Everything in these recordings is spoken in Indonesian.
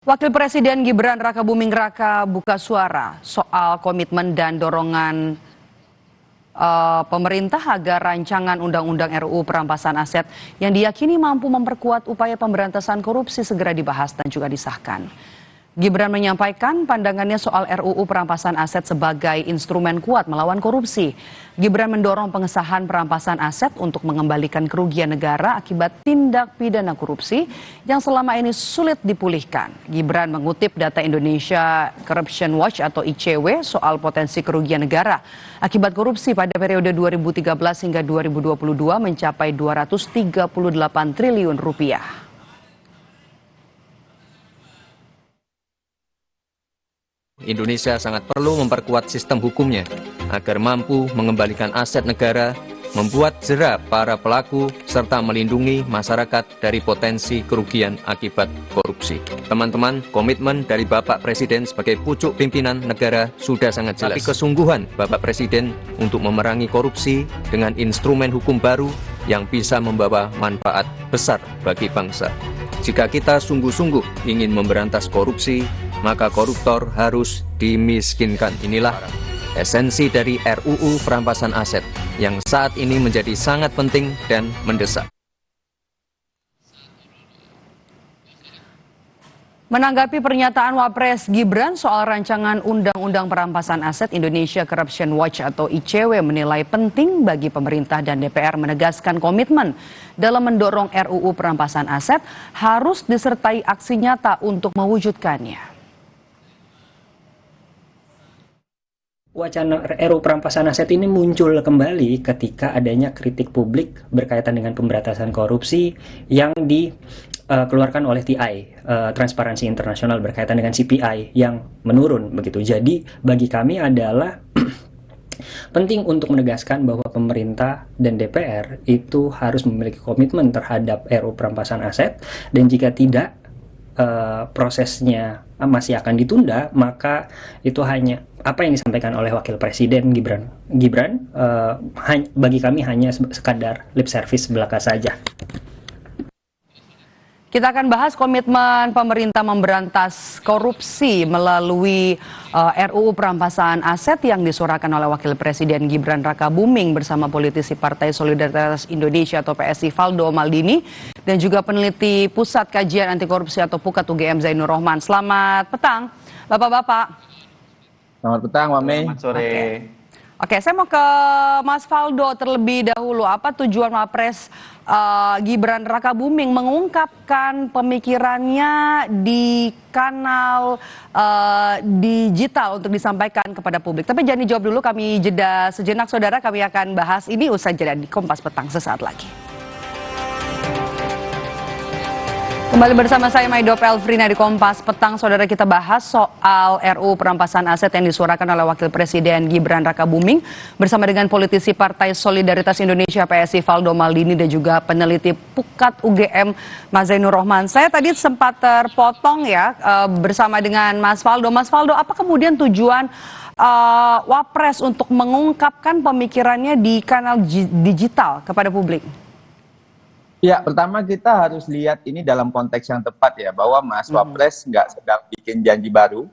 Wakil Presiden Gibran Rakabuming Raka buka suara soal komitmen dan dorongan pemerintah agar rancangan Undang-Undang RUU Perampasan Aset yang diyakini mampu memperkuat upaya pemberantasan korupsi segera dibahas dan juga disahkan. Gibran menyampaikan pandangannya soal RUU Perampasan Aset sebagai instrumen kuat melawan korupsi. Gibran mendorong pengesahan perampasan aset untuk mengembalikan kerugian negara akibat tindak pidana korupsi yang selama ini sulit dipulihkan. Gibran mengutip data Indonesia Corruption Watch atau ICW soal potensi kerugian negara akibat korupsi pada periode 2013 hingga 2022 mencapai 238 triliun rupiah. Indonesia sangat perlu memperkuat sistem hukumnya agar mampu mengembalikan aset negara, membuat jera para pelaku, serta melindungi masyarakat dari potensi kerugian akibat korupsi. Teman-teman, komitmen dari Bapak Presiden sebagai pucuk pimpinan negara sudah sangat jelas. Tapi kesungguhan Bapak Presiden untuk memerangi korupsi dengan instrumen hukum baru yang bisa membawa manfaat besar bagi bangsa. Jika kita sungguh-sungguh ingin memberantas korupsi, maka koruptor harus dimiskinkan. Inilah esensi dari RUU Perampasan Aset yang saat ini menjadi sangat penting dan mendesak. Menanggapi pernyataan Wapres Gibran soal rancangan Undang-Undang Perampasan Aset, Indonesia Corruption Watch atau ICW menilai penting bagi pemerintah dan DPR menegaskan komitmen dalam mendorong RUU Perampasan Aset harus disertai aksi nyata untuk mewujudkannya. Wacana RUU Perampasan Aset ini muncul kembali ketika adanya kritik publik berkaitan dengan pemberantasan korupsi yang dikeluarkan oleh TI, Transparansi Internasional, berkaitan dengan CPI yang menurun begitu. Jadi bagi kami adalah penting untuk menegaskan bahwa pemerintah dan DPR itu harus memiliki komitmen terhadap RUU Perampasan Aset, dan jika tidak prosesnya masih akan ditunda, maka itu hanya apa yang disampaikan oleh Wakil Presiden Gibran bagi kami hanya sekadar lip service belaka saja. Kita akan bahas komitmen pemerintah memberantas korupsi melalui RUU Perampasan Aset yang disuarakan oleh Wakil Presiden Gibran Rakabuming bersama politisi Partai Solidaritas Indonesia atau PSI Valdo Maldini dan juga peneliti Pusat Kajian Anti Korupsi atau PUKAT UGM Zainur Rohman. Selamat petang, Bapak-bapak. Selamat petang, Mame. Selamat sore. Oke, saya mau ke Mas Valdo terlebih dahulu. Apa tujuan Wapres Gibran Rakabuming mengungkapkan pemikirannya di kanal digital untuk disampaikan kepada publik? Tapi jangan dijawab dulu, kami jeda sejenak, saudara. Kami akan bahas ini usai jeda di Kompas Petang sesaat lagi. Kembali bersama saya Maido Pelfrina di Kompas Petang, saudara. Kita bahas soal RUU Perampasan Aset yang disuarakan oleh Wakil Presiden Gibran Rakabuming bersama dengan politisi Partai Solidaritas Indonesia PSI Valdo Maldini dan juga peneliti PUKAT UGM Mas Zainur Rohman. Saya tadi sempat terpotong ya bersama dengan Mas Valdo. Mas Valdo, apa kemudian tujuan Wapres untuk mengungkapkan pemikirannya di kanal digital kepada publik? Ya, pertama kita harus lihat ini dalam konteks yang tepat ya, bahwa Mas Wapres nggak sedang bikin janji baru.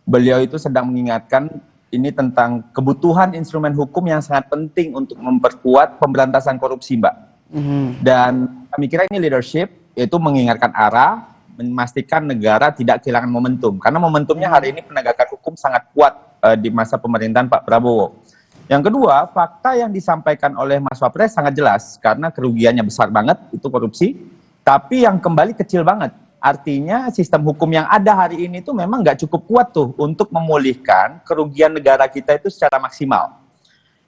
Beliau itu sedang mengingatkan ini tentang kebutuhan instrumen hukum yang sangat penting untuk memperkuat pemberantasan korupsi, Mbak. Dan kami kira ini leadership, yaitu mengingatkan arah, memastikan negara tidak kehilangan momentum. Karena momentumnya hari ini penegakan hukum sangat kuat di masa pemerintahan Pak Prabowo. Yang kedua, fakta yang disampaikan oleh Mas Wapres sangat jelas, karena kerugiannya besar banget, itu korupsi, tapi yang kembali kecil banget. Artinya sistem hukum yang ada hari ini itu memang nggak cukup kuat tuh untuk memulihkan kerugian negara kita itu secara maksimal.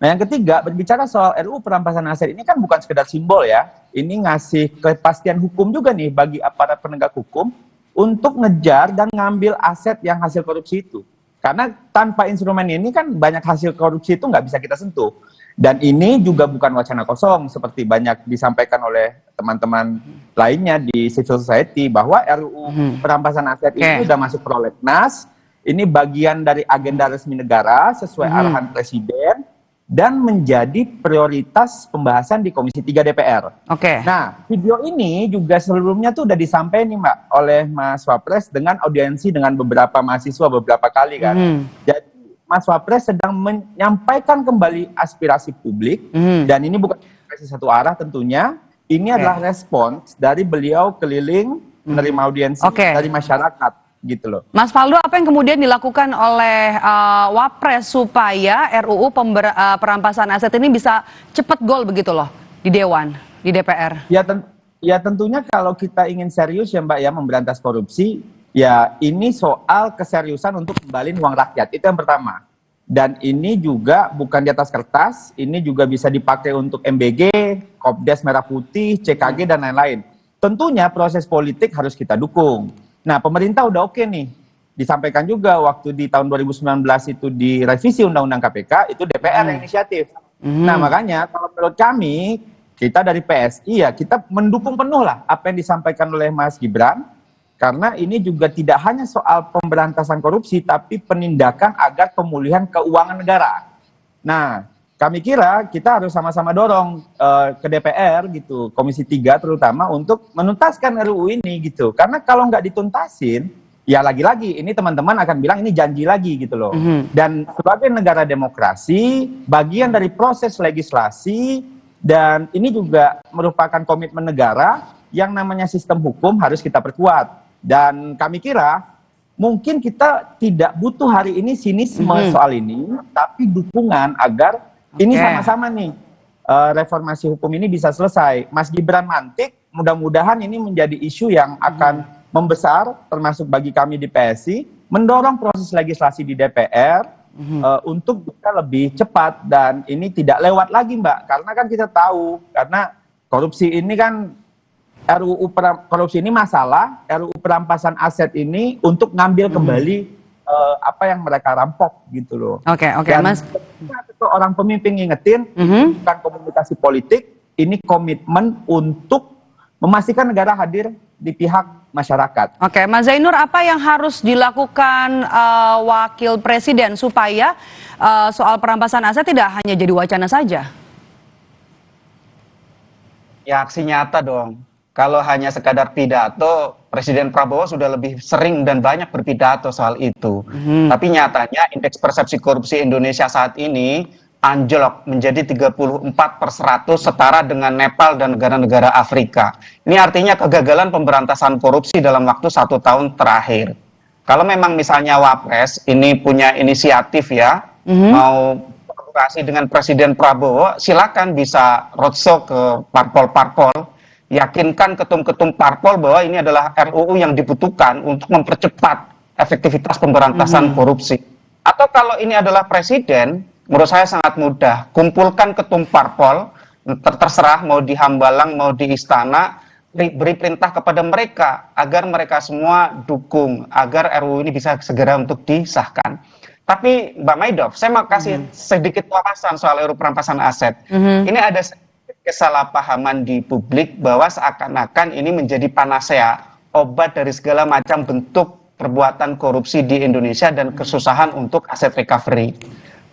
Nah yang ketiga, berbicara soal RUU Perampasan Aset ini kan bukan sekedar simbol ya, ini ngasih kepastian hukum juga nih bagi aparat penegak hukum untuk ngejar dan ngambil aset yang hasil korupsi itu. Karena tanpa instrumen ini kan banyak hasil korupsi itu nggak bisa kita sentuh. Dan ini juga bukan wacana kosong seperti banyak disampaikan oleh teman-teman lainnya di civil society bahwa RUU Perampasan Aset ini sudah masuk prolegnas. Ini bagian dari agenda resmi negara sesuai arahan Presiden. dan menjadi prioritas pembahasan di Komisi 3 DPR. Oke. Nah, video ini juga sebelumnya tuh udah disampaikan nih Mbak oleh Mas Wapres dengan audiensi dengan beberapa mahasiswa beberapa kali kan. Jadi Mas Wapres sedang menyampaikan kembali aspirasi publik dan ini bukan aspirasi satu arah tentunya. Ini adalah respons dari beliau keliling menerima audiensi dari masyarakat gitu loh. Mas Faldo, apa yang kemudian dilakukan oleh Wapres supaya RUU perampasan aset ini bisa cepat gol begitu loh di Dewan, di DPR? Ya tentunya kalau kita ingin serius ya Mbak ya memberantas korupsi, ya ini soal keseriusan untuk kembaliin uang rakyat, itu yang pertama. Dan ini juga bukan di atas kertas, ini juga bisa dipakai untuk MBG, Kopdes Merah Putih, CKG dan lain-lain. Tentunya proses politik harus kita dukung. Nah, pemerintah udah oke nih. Disampaikan juga waktu di tahun 2019 itu direvisi Undang-Undang KPK, itu DPR yang inisiatif. Nah, makanya kalau menurut kami, kita dari PSI ya, kita mendukung penuh lah apa yang disampaikan oleh Mas Gibran, karena ini juga tidak hanya soal pemberantasan korupsi, tapi penindakan agar pemulihan keuangan negara. Nah, kami kira kita harus sama-sama dorong ke DPR gitu, Komisi 3 terutama untuk menuntaskan RUU ini gitu. Karena kalau nggak dituntasin, ya lagi-lagi ini teman-teman akan bilang ini janji lagi gitu loh. Dan sebagai negara demokrasi, bagian dari proses legislasi dan ini juga merupakan komitmen negara yang namanya sistem hukum harus kita perkuat. Dan kami kira mungkin kita tidak butuh hari ini sinisme soal ini, tapi dukungan agar ini sama-sama nih reformasi hukum ini bisa selesai. Mas Gibran mantik, mudah-mudahan ini menjadi isu yang akan membesar, termasuk bagi kami di PSI, mendorong proses legislasi di DPR untuk bisa lebih cepat dan ini tidak lewat lagi Mbak, karena kan kita tahu, karena korupsi ini kan korupsi ini masalah, RUU perampasan aset ini untuk ngambil kembali apa yang mereka rampok gitu loh. Oke, Mas. Orang pemimpin ngingetin, bukan komunikasi politik, ini komitmen untuk memastikan negara hadir di pihak masyarakat. Oke, Mas Zainur, apa yang harus dilakukan Wakil Presiden supaya soal perampasan aset tidak hanya jadi wacana saja? Ya aksi nyata dong. Kalau hanya sekadar pidato, Presiden Prabowo sudah lebih sering dan banyak berpidato soal itu. Tapi nyatanya indeks persepsi korupsi Indonesia saat ini anjlok menjadi 34/100 setara dengan Nepal dan negara-negara Afrika. Ini artinya kegagalan pemberantasan korupsi dalam waktu 1 tahun terakhir. Kalau memang misalnya Wapres ini punya inisiatif ya, mau kolaborasi dengan Presiden Prabowo, silakan bisa roadshow ke parpol-parpol, yakinkan ketum-ketum parpol bahwa ini adalah RUU yang dibutuhkan untuk mempercepat efektivitas pemberantasan korupsi. Atau kalau ini adalah presiden, menurut saya sangat mudah. Kumpulkan ketum parpol, terserah mau di Hambalang, mau di Istana, beri perintah kepada mereka agar mereka semua dukung, agar RUU ini bisa segera untuk disahkan. Tapi Mbak Maidof, saya mau kasih sedikit wawasan soal RUU perampasan aset. Ini ada kesalahpahaman di publik bahwa seakan-akan ini menjadi panacea, obat dari segala macam bentuk perbuatan korupsi di Indonesia dan kesusahan untuk aset recovery.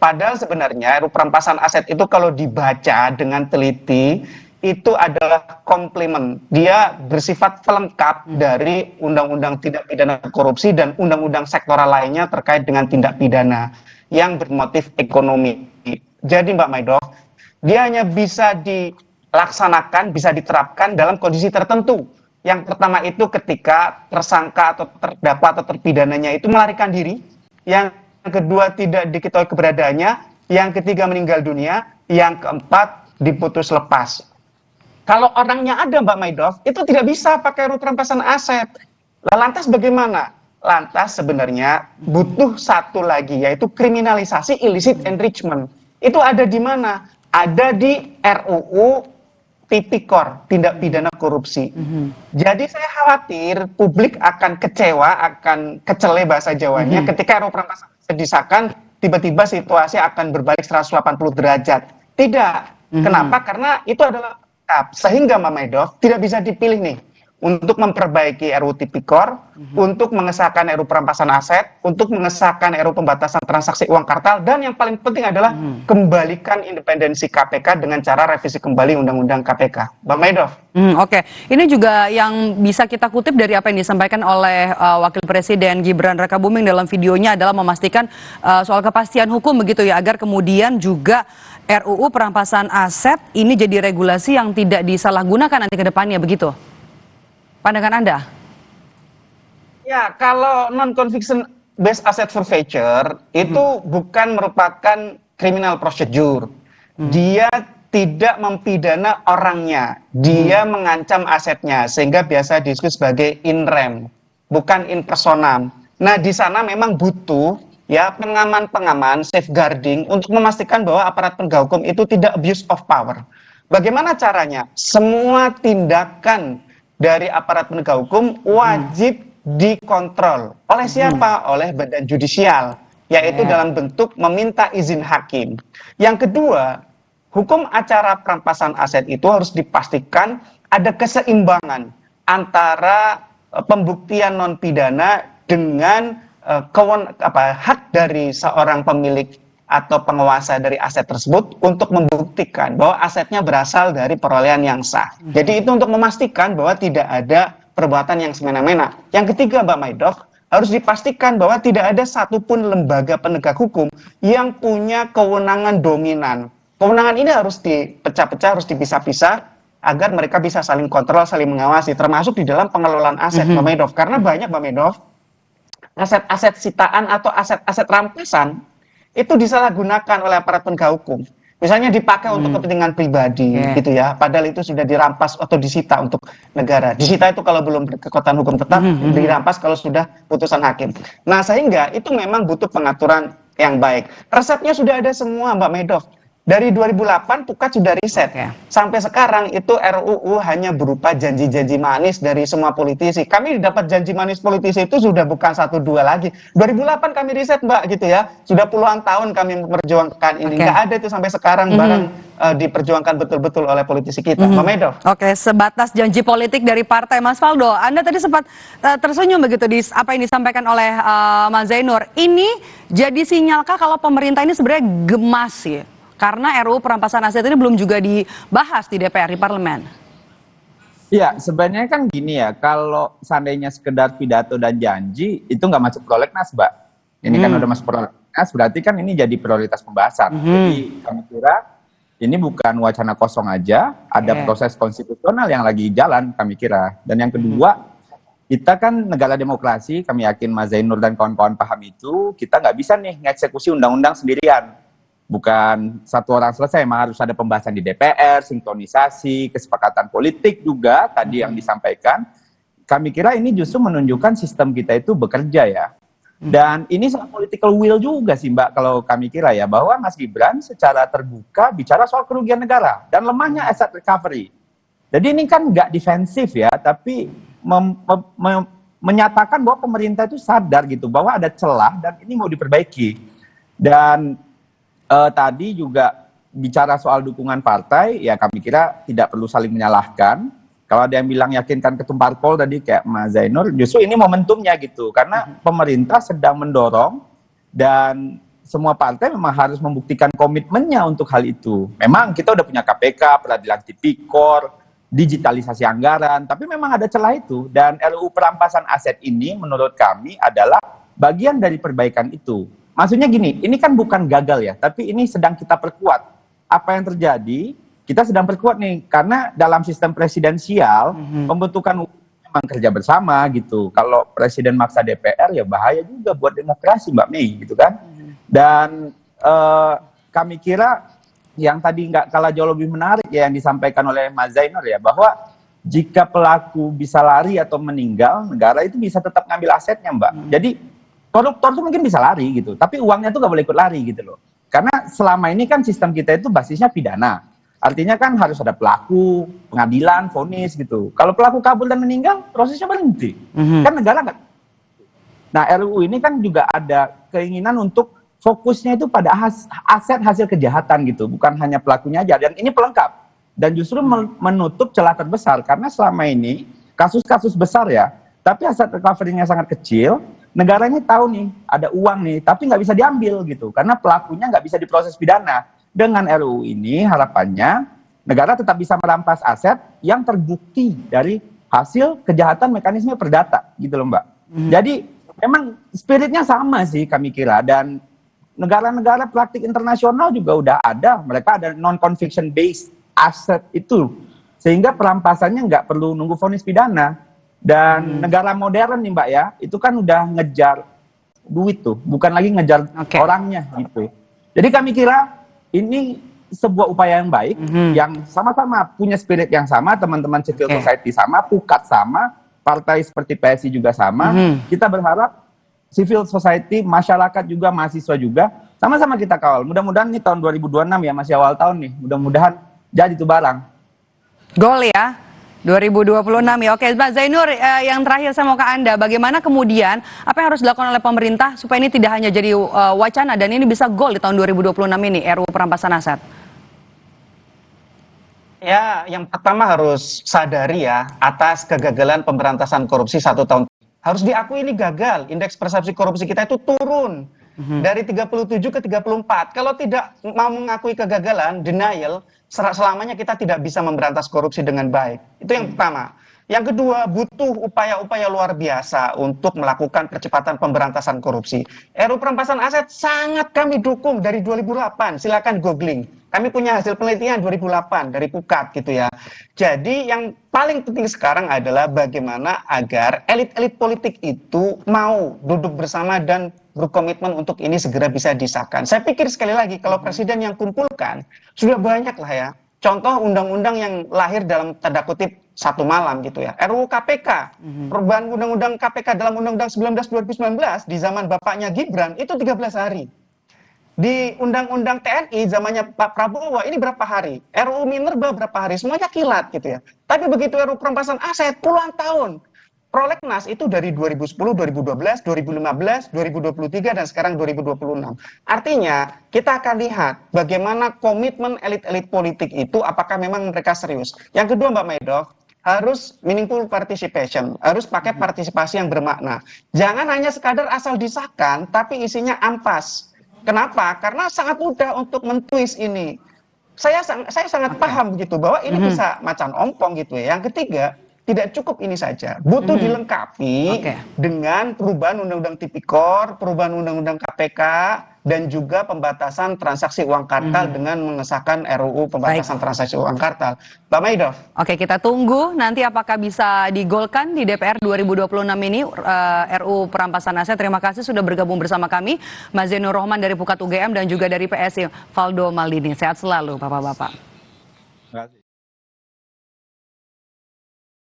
Padahal sebenarnya RUU perampasan aset itu kalau dibaca dengan teliti, itu adalah komplement. Dia bersifat pelengkap dari Undang-Undang Tindak Pidana Korupsi dan Undang-Undang sektoral lainnya terkait dengan tindak pidana yang bermotif ekonomi. Jadi Mbak Maidof, dia hanya bisa dilaksanakan, bisa diterapkan dalam kondisi tertentu. Yang pertama itu ketika tersangka atau terdakwa atau terpidananya itu melarikan diri. Yang kedua tidak diketahui keberadaannya. Yang ketiga meninggal dunia. Yang keempat diputus lepas. Kalau orangnya ada Mbak Maidof, itu tidak bisa pakai RUU perampasan aset. Lantas bagaimana? Lantas sebenarnya butuh satu lagi, yaitu kriminalisasi illicit enrichment. Itu ada di mana? Ada di RUU Tipikor, tindak pidana korupsi. Jadi saya khawatir publik akan kecewa, akan kecele bahasa Jawanya ketika RUU perampasan aset disahkan, tiba-tiba situasi akan berbalik 180 derajat. Tidak. Kenapa? Karena itu adalah sehingga Mbak Maidof tidak bisa dipilih nih. untuk memperbaiki RUU Tipikor, untuk mengesahkan RUU perampasan aset, untuk mengesahkan RUU pembatasan transaksi uang kartal, dan yang paling penting adalah kembalikan independensi KPK dengan cara revisi kembali Undang-Undang KPK. Bang Maidov. Oke, ini juga yang bisa kita kutip dari apa yang disampaikan oleh Wakil Presiden Gibran Rakabuming dalam videonya adalah memastikan soal kepastian hukum begitu ya, agar kemudian juga RUU perampasan aset ini jadi regulasi yang tidak disalahgunakan nanti ke depannya begitu. Pandangan Anda? Ya, kalau non-conviction based asset forfeiture itu bukan merupakan criminal procedure. Dia tidak mempidana orangnya, dia mengancam asetnya, sehingga biasa disebut sebagai in rem, bukan in personam. Nah, di sana memang butuh ya pengaman-pengaman, safeguarding untuk memastikan bahwa aparat penegak hukum itu tidak abuse of power. Bagaimana caranya? Semua tindakan dari aparat penegak hukum wajib dikontrol. Oleh siapa? Oleh badan judisial, yaitu dalam bentuk meminta izin hakim. Yang kedua, hukum acara perampasan aset itu harus dipastikan ada keseimbangan antara pembuktian non pidana dengan hak dari seorang pemilik atau penguasa dari aset tersebut untuk membuktikan bahwa asetnya berasal dari perolehan yang sah. Jadi itu untuk memastikan bahwa tidak ada perbuatan yang semena-mena. Yang ketiga, Mbak Maidov, harus dipastikan bahwa tidak ada satupun lembaga penegak hukum yang punya kewenangan dominan. Kewenangan ini harus dipecah-pecah, harus dipisah-pisah agar mereka bisa saling kontrol, saling mengawasi, termasuk di dalam pengelolaan aset, Mbak Maidov. Karena banyak, Mbak Maidov, aset-aset sitaan atau aset-aset rampasan itu disalahgunakan oleh aparat penegak hukum. Misalnya dipakai untuk kepentingan pribadi, gitu ya. Padahal itu sudah dirampas atau disita untuk negara. Disita itu kalau belum berkekuatan hukum tetap, dirampas kalau sudah putusan hakim. Nah, sehingga itu memang butuh pengaturan yang baik. Resepnya sudah ada semua, Mbak Maidov. Dari 2008 Pukat sudah riset. Sampai sekarang itu RUU hanya berupa janji-janji manis dari semua politisi. Kami dapat janji manis politisi itu sudah bukan 1-2 lagi. 2008 kami riset, Mbak, gitu ya. Sudah puluhan tahun kami memperjuangkan ini. Nggak ada itu sampai sekarang barang diperjuangkan betul-betul oleh politisi kita. Mbak Maidov. Oke, sebatas janji politik dari partai. Mas Faldo, Anda tadi sempat tersenyum begitu di apa yang disampaikan oleh Mas Zainur. Ini jadi sinyalkah kalau pemerintah ini sebenarnya gemas ya? Karena RUU perampasan aset ini belum juga dibahas di DPR, di parlemen. Iya, sebenarnya kan gini ya, kalau seandainya sekedar pidato dan janji, itu nggak masuk prolegnas, Mbak. Ini kan udah masuk prolegnas, berarti kan ini jadi prioritas pembahasan. Jadi kami kira ini bukan wacana kosong aja, ada proses konstitusional yang lagi jalan, kami kira. Dan yang kedua, kita kan negara demokrasi, kami yakin Mas Zainur dan kawan-kawan paham itu, kita nggak bisa nih ngeksekusi undang-undang sendirian. Bukan satu orang selesai, memang harus ada pembahasan di DPR, sinkronisasi, kesepakatan politik juga tadi yang disampaikan. Kami kira ini justru menunjukkan sistem kita itu bekerja ya. Dan ini soal political will juga sih, Mbak, kalau kami kira ya, bahwa Mas Gibran secara terbuka bicara soal kerugian negara dan lemahnya asset recovery. Jadi ini kan nggak defensif ya, tapi menyatakan bahwa pemerintah itu sadar gitu, bahwa ada celah dan ini mau diperbaiki. Dan tadi juga bicara soal dukungan partai, ya kami kira tidak perlu saling menyalahkan. Kalau ada yang bilang yakinkan ketum parpol tadi kayak Mas Zainur, justru ini momentumnya gitu. Karena pemerintah sedang mendorong dan semua partai memang harus membuktikan komitmennya untuk hal itu. Memang kita udah punya KPK, peradilan tipikor, digitalisasi anggaran, tapi memang ada celah itu. Dan RUU perampasan aset ini menurut kami adalah bagian dari perbaikan itu. Maksudnya gini, ini kan bukan gagal ya, tapi ini sedang kita perkuat. Apa yang terjadi, kita sedang perkuat nih, karena dalam sistem presidensial, pembentukan memang kerja bersama gitu. Kalau presiden maksa DPR, ya bahaya juga buat demokrasi, Mbak Mei, gitu kan. Dan kami kira yang tadi nggak kalah jauh lebih menarik ya, yang disampaikan oleh Mas Zainur ya, bahwa jika pelaku bisa lari atau meninggal, negara itu bisa tetap ngambil asetnya, Mbak. Jadi, koruptor tuh mungkin bisa lari gitu, tapi uangnya tuh nggak boleh ikut lari gitu loh. Karena selama ini kan sistem kita itu basisnya pidana. Artinya kan harus ada pelaku, pengadilan, vonis gitu. Kalau pelaku kabur dan meninggal, prosesnya berhenti. Kan negara nggak. Nah, RUU ini kan juga ada keinginan untuk fokusnya itu pada aset hasil kejahatan gitu, bukan hanya pelakunya aja. Dan ini pelengkap. Dan justru menutup celah terbesar, karena selama ini kasus-kasus besar ya, tapi aset recovery-nya sangat kecil, negara ini tahu nih ada uang nih, tapi nggak bisa diambil gitu, karena pelakunya nggak bisa diproses pidana. Dengan RUU ini harapannya negara tetap bisa merampas aset yang terbukti dari hasil kejahatan mekanisme perdata gitu loh Mbak. Jadi memang spiritnya sama sih kami kira, dan negara-negara praktik internasional juga udah ada, mereka ada non-conviction based aset itu, sehingga perampasannya nggak perlu nunggu vonis pidana. Dan negara modern nih Mbak ya, itu kan udah ngejar duit tuh, bukan lagi ngejar orangnya gitu. Jadi kami kira ini sebuah upaya yang baik, yang sama-sama punya spirit yang sama, teman-teman civil society sama, pukat sama, partai seperti PSI juga sama. Kita berharap civil society, masyarakat juga, mahasiswa juga, sama-sama kita kawal. Mudah-mudahan nih tahun 2026 ya, masih awal tahun nih, mudah-mudahan jadi tuh barang. Gol ya, 2026 ya. Oke, Mbak Zainur, yang terakhir saya mau ke Anda, bagaimana kemudian apa yang harus dilakukan oleh pemerintah supaya ini tidak hanya jadi wacana dan ini bisa gol di tahun 2026 ini, RUU perampasan aset? Ya, yang pertama harus sadari ya, atas kegagalan pemberantasan korupsi 1 tahun. Harus diakui ini gagal, indeks persepsi korupsi kita itu turun dari 37 ke 34. Kalau tidak mau mengakui kegagalan, denial, selamanya kita tidak bisa memberantas korupsi dengan baik. Itu yang pertama. Yang kedua, butuh upaya-upaya luar biasa untuk melakukan percepatan pemberantasan korupsi. RUU perampasan aset sangat kami dukung dari 2008. Silakan googling. Kami punya hasil penelitian 2008 dari Pukat gitu ya. Jadi yang paling penting sekarang adalah bagaimana agar elit-elit politik itu mau duduk bersama dan berkomitmen untuk ini segera bisa disahkan. Saya pikir sekali lagi kalau presiden yang kumpulkan sudah banyak lah ya. Contoh undang-undang yang lahir dalam tanda kutip 1 malam gitu ya. RUU KPK, perubahan undang-undang KPK dalam Undang-Undang 19 2019 di zaman bapaknya Gibran itu 13 hari. Di Undang-Undang TNI zamannya Pak Prabowo ini berapa hari? RUU Minerba berapa hari? Semuanya kilat gitu ya. Tapi begitu RUU perampasan aset puluhan tahun. Prolegnas itu dari 2010, 2012, 2015, 2023 dan sekarang 2026. Artinya kita akan lihat bagaimana komitmen elit-elit politik itu apakah memang mereka serius. Yang kedua Mbak Maido, harus meaningful participation, harus pakai partisipasi yang bermakna. Jangan hanya sekadar asal disahkan tapi isinya ampas. Kenapa? Karena sangat mudah untuk mentwist ini. Saya sangat paham gitu bahwa ini bisa macan ompong gitu ya. Yang ketiga, tidak cukup ini saja. Butuh dilengkapi dengan perubahan Undang-Undang Tipikor, perubahan Undang-Undang KPK, dan juga pembatasan transaksi uang kartal dengan mengesahkan RUU pembatasan transaksi uang kartal. Mbak Maido. Oke, kita tunggu nanti apakah bisa digolkan di DPR 2026 ini RUU perampasan aset. Terima kasih sudah bergabung bersama kami, Mas Zainur Rohman dari Pukat UGM dan juga dari PSI, Valdo Maldini. Sehat selalu, Bapak-Bapak.